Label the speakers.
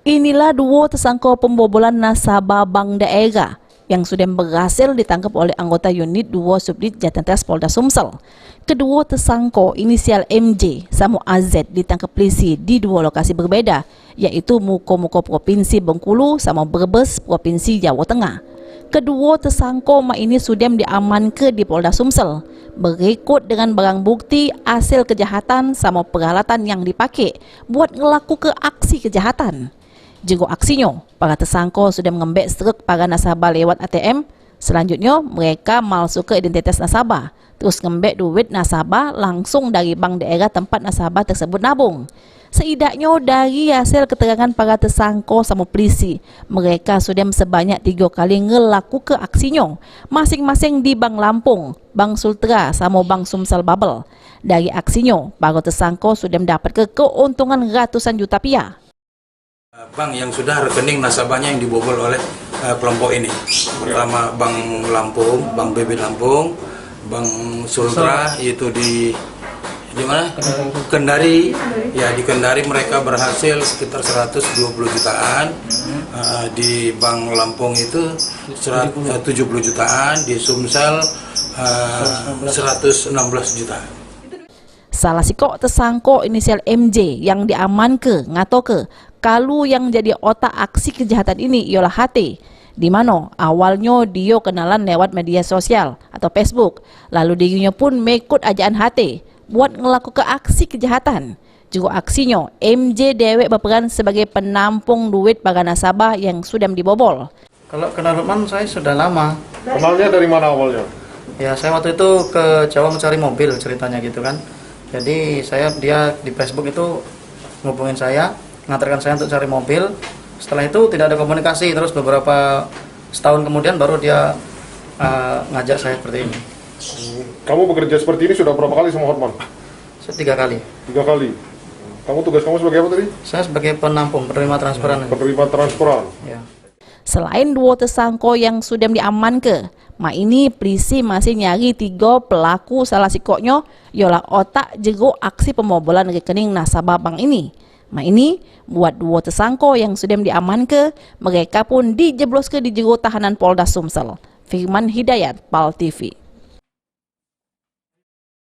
Speaker 1: Inilah duo tersangka pembobolan nasabah bank daerah yang sudah berhasil ditangkap oleh anggota unit 2 Subdit Jatintes Polda Sumsel. Kedua tersangka inisial MJ sama AZ ditangkap polisi di dua lokasi berbeda, yaitu Muko Provinsi Bengkulu sama Brebes Provinsi Jawa Tengah. Kedua tersangka ini sudah diamankan di Polda Sumsel berikut dengan barang bukti hasil kejahatan sama peralatan yang dipakai buat ngelaku ke aksi kejahatan. Juga aksinya, para tersangka sudah mengembek struk para nasabah lewat ATM. Selanjutnya, mereka masuk ke identitas nasabah, terus ngembek duit nasabah langsung dari bank daerah tempat nasabah tersebut nabung. Setidaknya dari hasil keterangan para tersangka sama polisi, mereka sudah sebanyak 3 kali ngelaku ke aksinya, masing-masing di Bank Lampung, Bank Sultra sama Bank Sumsel Bubble. Dari aksinya, para tersangka sudah mendapat keuntungan ratusan juta rupiah.
Speaker 2: Bank yang sudah rekening nasabahnya yang dibobol oleh kelompok ini. Pertama Bank Lampung, Bank BB Lampung, Bank Sultra itu di mana? Kendari. Ya, di Kendari mereka berhasil sekitar 120 jutaan. Di Bank Lampung itu 70 jutaan, di Sumsel 116 juta.
Speaker 1: Salah sikok tersangka inisial MJ yang diamankan ngatoke kalau yang jadi otak aksi kejahatan ini ialah HT, di mana awalnya dia kenalan lewat media sosial atau Facebook, lalu dirinya pun mengikut ajaan HT buat ngelaku ke aksi kejahatan. Juga aksinya, MJ dewek berperan sebagai penampung duit para nasabah yang sudah dibobol.
Speaker 3: Kalau kenal Lukman saya sudah lama.
Speaker 4: Kenalnya dari mana awalnya?
Speaker 3: Ya saya waktu itu ke Jawa mencari mobil ceritanya gitu kan. Jadi dia di Facebook itu ngubungin saya, ngantarkan saya untuk cari mobil. Setelah itu tidak ada komunikasi, terus beberapa setahun kemudian baru dia ngajak saya seperti ini.
Speaker 4: Kamu bekerja seperti ini sudah berapa kali sama Hotman?
Speaker 3: 3 kali.
Speaker 4: 3 kali. Tugas kamu sebagai apa tadi?
Speaker 3: Saya sebagai penampung, penerima transferan.
Speaker 4: Penerima transferan.
Speaker 3: Ya.
Speaker 1: Selain dua tersangka yang sudah diamankan, ini polisi masih nyari 3 pelaku salah sikoknya ialah otak jero aksi pembobolan rekening nasabah bank ini. Ini buat 2 tersangka yang sudah diamankan, mereka pun dijebloskan di jero tahanan Polda Sumsel. Firman Hidayat, PAL TV.